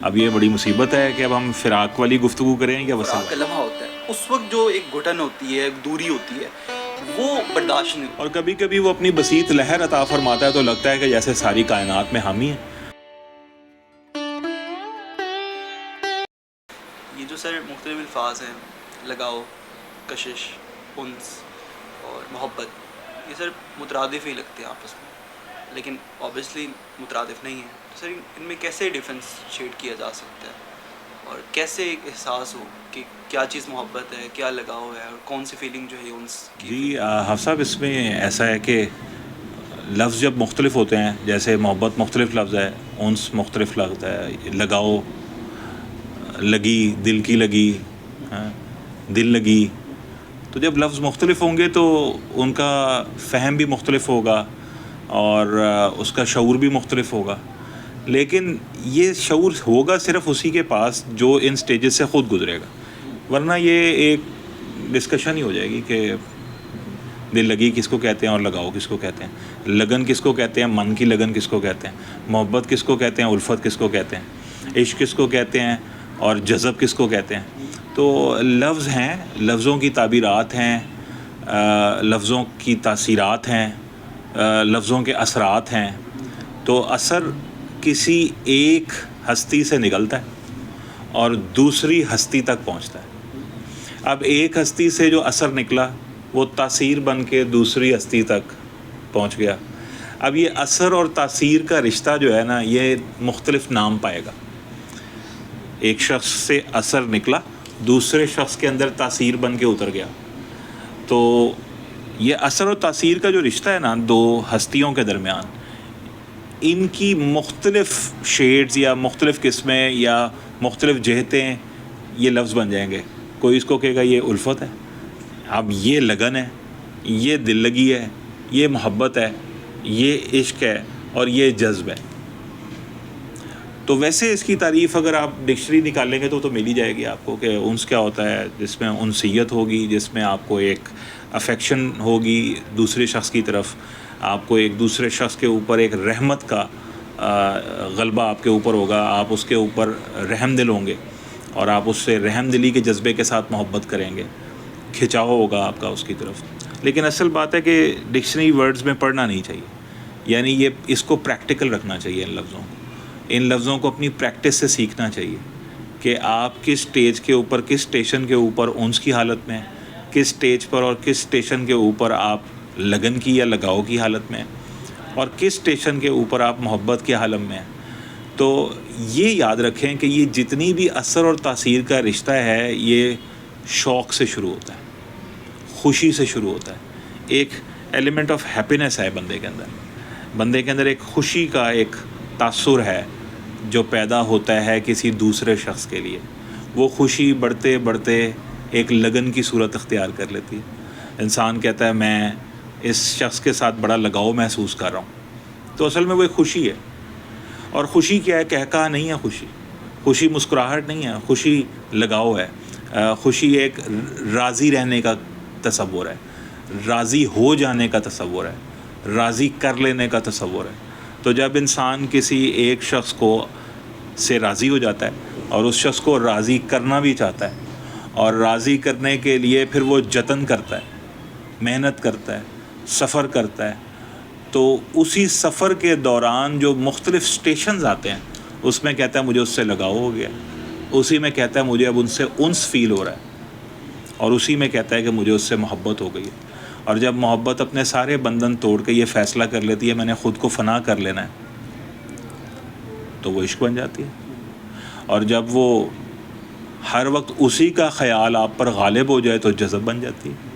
اب یہ بڑی مصیبت ہے کہ اب ہم فراق والی گفتگو کریں یا وصل فراق کا لمحہ ہوتا ہے، اس وقت جو ایک گھٹن ہوتی ہے، ایک دوری ہوتی ہے، وہ برداشت نہیں ہوتی. اور کبھی کبھی وہ اپنی بسیط لہر عطا فرماتا ہے تو لگتا ہے کہ جیسے ساری کائنات میں ہم ہی ہیں. یہ جو سر مختلف الفاظ ہیں، لگاؤ، کشش، انس اور محبت، یہ سر مترادف ہی لگتے ہیں آپس میں، لیکن اوبیسلی مترادف نہیں ہیں. سر ان میں کیسے ڈفرینشیٹ کیا جا سکتا ہے اور کیسے ایک احساس ہو کہ کیا چیز محبت ہے، کیا لگاؤ ہے، اور کون سی فیلنگ جو ہے انس کی جی فیلنگ. حافظ صاحب، اس میں ایسا ہے کہ لفظ جب مختلف ہوتے ہیں، جیسے محبت مختلف لفظ ہے، انس مختلف لفظ ہے، لگاؤ، لگی، دل کی لگی، دل لگی، تو جب لفظ مختلف ہوں گے تو ان کا فہم بھی مختلف ہوگا اور اس کا شعور بھی مختلف ہوگا. لیکن یہ شعور ہوگا صرف اسی کے پاس جو ان سٹیجز سے خود گزرے گا، ورنہ یہ ایک ڈسکشن ہی ہو جائے گی کہ دل لگی کس کو کہتے ہیں اور لگاؤ کس کو کہتے ہیں، لگن کس کو کہتے ہیں، من کی لگن کس کو کہتے ہیں، محبت کس کو کہتے ہیں، الفت کس کو کہتے ہیں، عشق کس کو کہتے ہیں اور جذب کس کو کہتے ہیں. تو لفظ ہیں، لفظوں کی تعبیرات ہیں، لفظوں کی تاثیرات ہیں، لفظوں کے اثرات ہیں. تو اثر کسی ایک ہستی سے نکلتا ہے اور دوسری ہستی تک پہنچتا ہے. اب ایک ہستی سے جو اثر نکلا وہ تاثیر بن کے دوسری ہستی تک پہنچ گیا. اب یہ اثر اور تاثیر کا رشتہ جو ہے نا، یہ مختلف نام پائے گا. ایک شخص سے اثر نکلا، دوسرے شخص کے اندر تاثیر بن کے اتر گیا. تو یہ اثر اور تاثیر کا جو رشتہ ہے نا دو ہستیوں کے درمیان، ان کی مختلف شیڈز یا مختلف قسمیں یا مختلف جہتیں یہ لفظ بن جائیں گے. کوئی اس کو کہے گا یہ الفت ہے، اب یہ لگن ہے، یہ دل لگی ہے، یہ محبت ہے، یہ عشق ہے اور یہ جذب ہے. تو ویسے اس کی تعریف اگر آپ ڈکشنری نکالیں گے تو مل ہی جائے گی آپ کو کہ انس کیا ہوتا ہے، جس میں انسیت ہوگی، جس میں آپ کو ایک افیکشن ہوگی دوسرے شخص کی طرف، آپ کو ایک دوسرے شخص کے اوپر ایک رحمت کا غلبہ آپ کے اوپر ہوگا، آپ اس کے اوپر رحم دل ہوں گے اور آپ اس سے رحم دلی کے جذبے کے ساتھ محبت کریں گے، کھچاؤ ہوگا آپ کا اس کی طرف. لیکن اصل بات ہے کہ ڈکشنری ورڈز میں پڑھنا نہیں چاہیے، یعنی یہ اس کو پریکٹیکل رکھنا چاہیے. ان لفظوں کو اپنی پریکٹس سے سیکھنا چاہیے کہ آپ کس سٹیج کے اوپر، کس اسٹیشن کے اوپر انس کی حالت میں، کس سٹیج پر اور کس اسٹیشن کے اوپر آپ لگن کی یا لگاؤ کی حالت میں، اور کس اسٹیشن کے اوپر آپ محبت کے عالم میں. تو یہ یاد رکھیں کہ یہ جتنی بھی اثر اور تاثیر کا رشتہ ہے یہ شوق سے شروع ہوتا ہے، خوشی سے شروع ہوتا ہے. ایک ایلیمنٹ آف ہیپینس ہے بندے کے اندر ایک خوشی کا ایک تاثر ہے جو پیدا ہوتا ہے کسی دوسرے شخص کے لیے. وہ خوشی بڑھتے بڑھتے ایک لگن کی صورت اختیار کر لیتی ہے. انسان کہتا ہے میں اس شخص کے ساتھ بڑا لگاؤ محسوس کر رہا ہوں، تو اصل میں وہ ایک خوشی ہے. اور خوشی کیا ہے؟ کہکہا نہیں ہے. خوشی مسکراہٹ نہیں ہے، خوشی لگاؤ ہے. خوشی ایک راضی رہنے کا تصور ہے، راضی ہو جانے کا تصور ہے، راضی کر لینے کا تصور ہے. تو جب انسان کسی ایک شخص کو سے راضی ہو جاتا ہے اور اس شخص کو راضی کرنا بھی چاہتا ہے اور راضی کرنے کے لیے پھر وہ جتن کرتا ہے، محنت کرتا ہے، سفر کرتا ہے، تو اسی سفر کے دوران جو مختلف سٹیشنز آتے ہیں اس میں کہتا ہے مجھے اس سے لگاؤ ہو گیا، اسی میں کہتا ہے مجھے اب ان سے انس فیل ہو رہا ہے، اور اسی میں کہتا ہے کہ مجھے اس سے محبت ہو گئی ہے. اور جب محبت اپنے سارے بندھن توڑ کے یہ فیصلہ کر لیتی ہے میں نے خود کو فنا کر لینا ہے، تو وہ عشق بن جاتی ہے. اور جب وہ ہر وقت اسی کا خیال آپ پر غالب ہو جائے تو جذب بن جاتی ہے.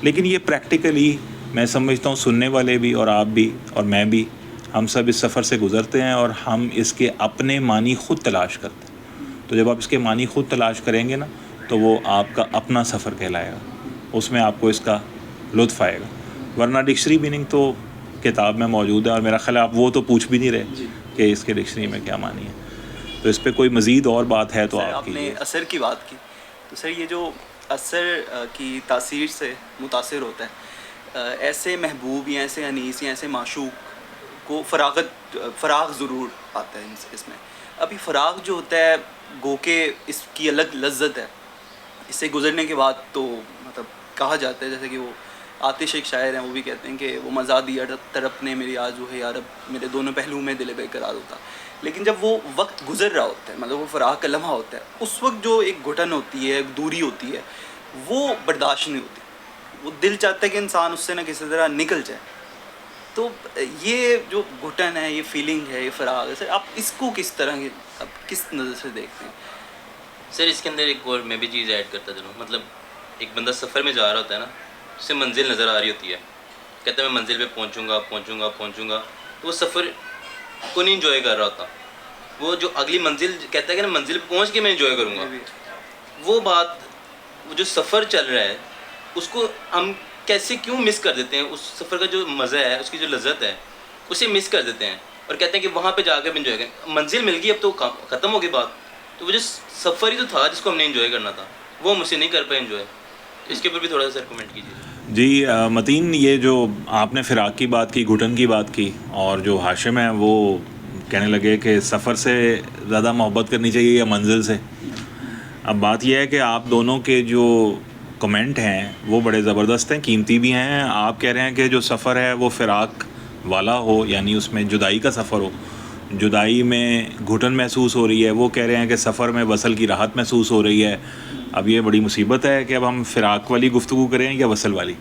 لیکن یہ پریکٹیکلی میں سمجھتا ہوں سننے والے بھی اور آپ بھی اور میں بھی، ہم سب اس سفر سے گزرتے ہیں اور ہم اس کے اپنے معنی خود تلاش کرتے ہیں. تو جب آپ اس کے معنی خود تلاش کریں گے نا تو وہ آپ کا اپنا سفر کہلائے گا، اس میں آپ کو اس کا لطف آئے گا. ورنہ ڈکشنری میننگ تو کتاب میں موجود ہے اور میرا خیال ہے آپ وہ تو پوچھ بھی نہیں رہے کہ اس کے ڈکشنری میں کیا معنی ہے. تو اس پہ کوئی مزید اور بات ہے تو آپ نے اثر کی بات کی، تو سر یہ جو اثر کی تاثیر سے متاثر ہوتا ہے، ایسے محبوب یا ایسے انیس یا ایسے معشوق کو فراغ ضرور آتا ہے اس میں. ابھی فراق جو ہوتا ہے گو کہ اس کی الگ لذت ہے، اس سے گزرنے کے بعد تو مطلب کہا جاتا ہے، جیسے کہ وہ آتش ایک شاعر ہیں، وہ بھی کہتے ہیں کہ وہ مزہ دیا طرف نے میری آرزو ہے یارب میرے دونوں پہلو میں دل بے قرار ہوتا. لیکن جب وہ وقت گزر رہا ہوتا ہے، مطلب وہ فراق کا لمحہ ہوتا ہے، اس وقت جو ایک گھٹن ہوتی ہے، ایک دوری ہوتی ہے، وہ برداشت نہیں ہوتی. وہ دل چاہتا ہے کہ انسان اس سے نہ کسی طرح نکل جائے. تو یہ جو گھٹن ہے، یہ فیلنگ ہے، یہ فراق ہے، آپ اس کو کس طرح اب کس نظر سے دیکھتے ہیں؟ سر اس کے اندر ایک اور میں بھی چیز ایڈ کرتا چلوں. مطلب ایک بندہ سفر میں جا رہا ہوتا ہے نا، اس سے منزل نظر آ رہی ہوتی ہے، کہتا ہے میں منزل پہ پہنچوں گا، تو وہ سفر کو نہیں انجوائے کر رہا ہوتا. وہ جو اگلی منزل کہتا ہے کہ نا منزل پہ پہنچ کے میں انجوائے کروں گا، وہ بات، وہ جو سفر چل رہا ہے اس کو ہم کیسے کیوں مس کر دیتے ہیں؟ اس سفر کا جو مزہ ہے، اس کی جو لذت ہے، اسے مس کر دیتے ہیں اور کہتے ہیں کہ وہاں پہ جا کے بھی انجوائے کریں. منزل مل گئی، اب تو ختم ہو گئی بات. تو وہ جو سفر ہی تو تھا جس کو ہم نے انجوائے کرنا تھا، وہ مجھ سے نہیں کر پائے انجوائے. اس کے اوپر بھی تھوڑا سا سر کمنٹ کیجیے. جی متین، یہ جو آپ نے فراق کی بات کی، گھٹن کی بات کی، اور جو ہاشم ہیں وہ کہنے لگے کہ سفر سے زیادہ محبت کرنی چاہیے یا منزل سے. اب بات یہ ہے کہ آپ دونوں کے جو کمنٹ ہیں وہ بڑے زبردست ہیں، قیمتی بھی ہیں. آپ کہہ رہے ہیں کہ جو سفر ہے وہ فراق والا ہو، یعنی اس میں جدائی کا سفر ہو، جدائی میں گھٹن محسوس ہو رہی ہے. وہ کہہ رہے ہیں کہ سفر میں وصل کی راحت محسوس ہو رہی ہے. اب یہ بڑی مصیبت ہے کہ اب ہم فراق والی گفتگو کریں یا وصل والی.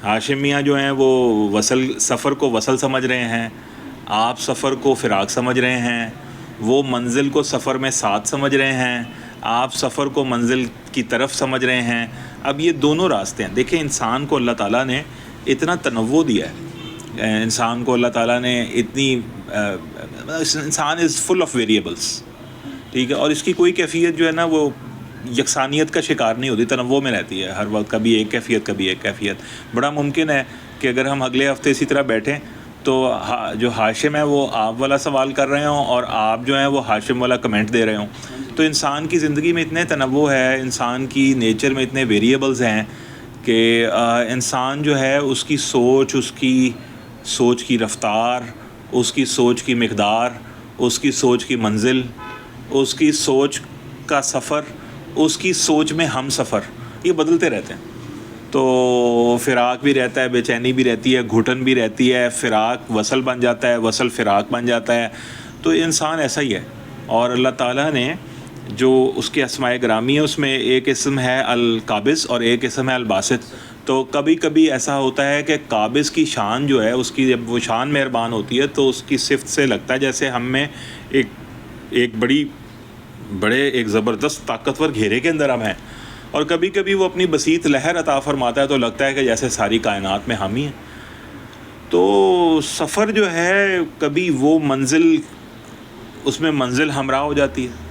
ہاشم میاں جو ہیں وہ سفر کو وصل سمجھ رہے ہیں، آپ سفر کو فراق سمجھ رہے ہیں. وہ منزل کو سفر میں ساتھ سمجھ رہے ہیں، آپ سفر کو منزل کی طرف سمجھ رہے ہیں. اب یہ دونوں راستے ہیں. دیکھیں، انسان کو اللہ تعالیٰ نے اتنا تنوع دیا ہے، انسان کو اللہ تعالیٰ نے اتنی انسان از فل آف ویریبلس، ٹھیک ہے، اور اس کی کوئی کیفیت جو ہے نا وہ یکسانیت کا شکار نہیں ہوتی، تنوع میں رہتی ہے ہر وقت، کبھی ایک کیفیت کبھی ایک کیفیت. بڑا ممکن ہے کہ اگر ہم اگلے ہفتے اسی طرح بیٹھیں تو جو ہاشم ہے وہ آپ والا سوال کر رہے ہوں اور آپ جو ہیں وہ ہاشم والا کمنٹ دے رہے ہوں. تو انسان کی زندگی میں اتنے تنوع ہے، انسان کی نیچر میں اتنے ویریبلز ہیں کہ انسان جو ہے اس کی سوچ کی رفتار، اس کی سوچ کی مقدار، اس کی سوچ کی منزل، اس کی سوچ کا سفر، اس کی سوچ میں ہم سفر، یہ بدلتے رہتے ہیں. تو فراق بھی رہتا ہے، بے چینی بھی رہتی ہے، گھٹن بھی رہتی ہے، فراق وصل بن جاتا ہے، وصل فراق بن جاتا ہے. تو انسان ایسا ہی ہے. اور اللہ تعالیٰ نے جو اس کے اسماء گرامی ہے اس میں ایک اسم ہے القابض اور ایک اسم ہے الباسط. تو کبھی کبھی ایسا ہوتا ہے کہ قابض کی شان جو ہے، اس کی جب وہ شان مہربان ہوتی ہے تو اس کی صفت سے لگتا ہے جیسے ہم میں ایک بڑے ایک زبردست طاقتور گھیرے کے اندر ہم ہیں. اور کبھی کبھی وہ اپنی بسیط لہر عطا فرماتا ہے تو لگتا ہے کہ جیسے ساری کائنات میں ہم ہی ہیں. تو سفر جو ہے کبھی وہ منزل، اس میں منزل ہمراہ ہو جاتی ہے،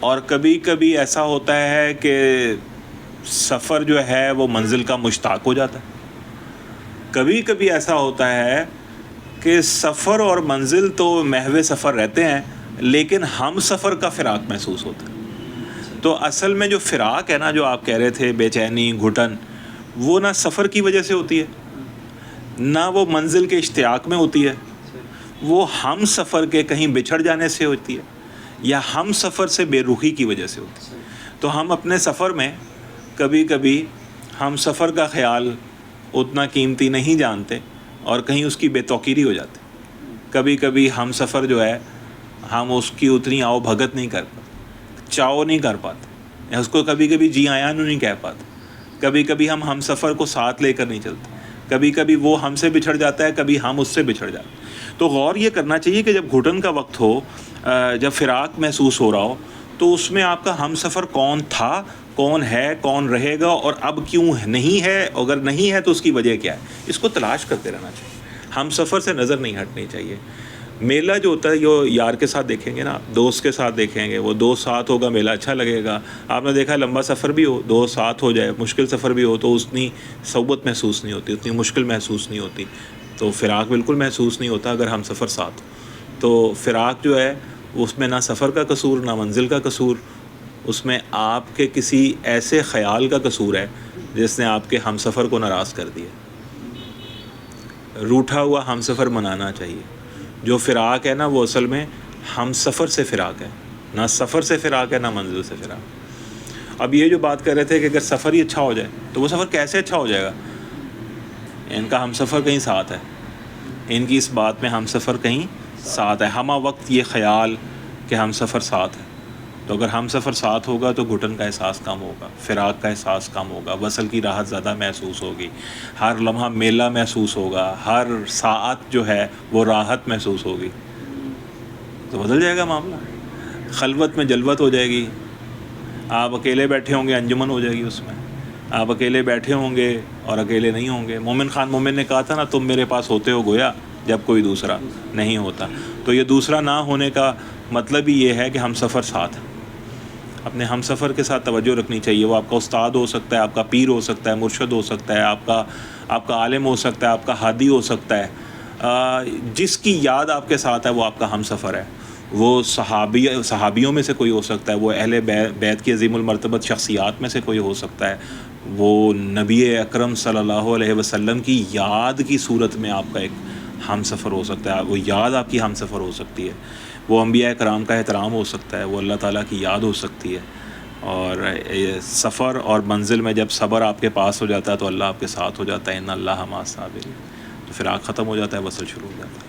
اور کبھی کبھی ایسا ہوتا ہے کہ سفر جو ہے وہ منزل کا مشتاق ہو جاتا ہے. کبھی کبھی ایسا ہوتا ہے کہ سفر اور منزل تو محو سفر رہتے ہیں لیکن ہم سفر کا فراق محسوس ہوتا ہے. تو اصل میں جو فراق ہے نا، جو آپ کہہ رہے تھے، بے چینی، گھٹن، وہ نہ سفر کی وجہ سے ہوتی ہے، نہ وہ منزل کے اشتیاق میں ہوتی ہے، وہ ہم سفر کے کہیں بچھڑ جانے سے ہوتی ہے یا ہم سفر سے بے رخی کی وجہ سے ہوتی ہے. تو ہم اپنے سفر میں کبھی کبھی ہم سفر کا خیال اتنا قیمتی نہیں جانتے اور کہیں اس کی بے توقیری ہو جاتی. کبھی کبھی ہم سفر جو ہے ہم اس کی اتنی آؤ بھگت نہیں کر پاتے، چاؤ نہیں کر پاتے، اس کو کبھی کبھی جی آیا نہیں کہہ پاتے. کبھی کبھی ہم سفر کو ساتھ لے کر نہیں چلتے، کبھی کبھی وہ ہم سے بچھڑ جاتا ہے، کبھی ہم اس سے بچھڑ جاتے ہیں. تو غور یہ کرنا چاہیے کہ جب گھٹن کا وقت ہو، جب فراق محسوس ہو رہا ہو، تو اس میں آپ کا ہم سفر کون تھا، کون ہے، کون رہے گا، اور اب کیوں نہیں ہے، اگر نہیں ہے تو اس کی وجہ کیا ہے، اس کو تلاش کرتے رہنا چاہیے. ہم سفر سے نظر نہیں ہٹنی چاہیے. میلہ جو ہوتا ہے یہ یار کے ساتھ دیکھیں گے نا، دوست کے ساتھ دیکھیں گے، وہ دوست ساتھ ہوگا میلہ اچھا لگے گا. آپ نے دیکھا لمبا سفر بھی ہو، دوست ساتھ ہو جائے، مشکل سفر بھی ہو تو اتنی صعوبت محسوس نہیں ہوتی، اتنی مشکل محسوس نہیں ہوتی. تو فراق بالکل محسوس نہیں ہوتا اگر ہم سفر ساتھ ہو. تو فراق جو ہے اس میں نہ سفر کا قصور نہ منزل کا قصور، اس میں آپ کے کسی ایسے خیال کا قصور ہے جس نے آپ کے ہم سفر کو ناراض کر دیا. روٹھا ہوا ہم سفر منانا چاہیے. جو فراق ہے نا وہ اصل میں ہم سفر سے فراق ہے، نہ سفر سے فراق ہے نہ منزل سے فراق۔ اب یہ جو بات کر رہے تھے کہ اگر سفر ہی اچھا ہو جائے تو وہ سفر کیسے اچھا ہو جائے گا؟ ان کا ہم سفر کہیں ساتھ ہے، ان کی اس بات میں ہم سفر کہیں ساتھ ہے، ہمہ وقت یہ خیال کہ ہم سفر ساتھ ہے۔ تو اگر ہم سفر ساتھ ہوگا تو گھٹن کا احساس کم ہوگا، فراق کا احساس کم ہوگا، وصل کی راحت زیادہ محسوس ہوگی، ہر لمحہ میلہ محسوس ہوگا، ہر ساعت جو ہے وہ راحت محسوس ہوگی، تو بدل جائے گا معاملہ۔ خلوت میں جلوت ہو جائے گی، آپ اکیلے بیٹھے ہوں گے انجمن ہو جائے گی، اس میں آپ اکیلے بیٹھے ہوں گے اور اکیلے نہیں ہوں گے۔ مومن خان مومن نے کہا تھا نا، تم میرے پاس ہوتے ہو گویا جب کوئی دوسرا نہیں ہوتا۔ تو یہ دوسرا نہ ہونے کا مطلب ہی یہ ہے کہ ہم سفر ساتھ ہیں۔ اپنے ہم سفر کے ساتھ توجہ رکھنی چاہیے، وہ آپ کا استاد ہو سکتا ہے، آپ کا پیر ہو سکتا ہے، مرشد ہو سکتا ہے، آپ کا عالم ہو سکتا ہے، آپ کا ہادی ہو سکتا ہے، جس کی یاد آپ کے ساتھ ہے وہ آپ کا ہم سفر ہے۔ وہ صحابیوں میں سے کوئی ہو سکتا ہے، وہ اہل بیت کی عظیم المرتبت شخصیات میں سے کوئی ہو سکتا ہے، وہ نبی اکرم صلی اللہ علیہ وسلم کی یاد کی صورت میں آپ کا ایک ہم سفر ہو سکتا ہے، وہ یاد آپ کی ہم سفر ہو سکتی ہے، وہ انبیاء کرام کا احترام ہو سکتا ہے، وہ اللہ تعالیٰ کی یاد ہو سکتی ہے۔ اور سفر اور منزل میں جب صبر آپ کے پاس ہو جاتا ہے تو اللہ آپ کے ساتھ ہو جاتا ہے، ان اللہ مع الصابرین، تو پھر آگ ختم ہو جاتا ہے، وصل شروع ہو جاتا ہے۔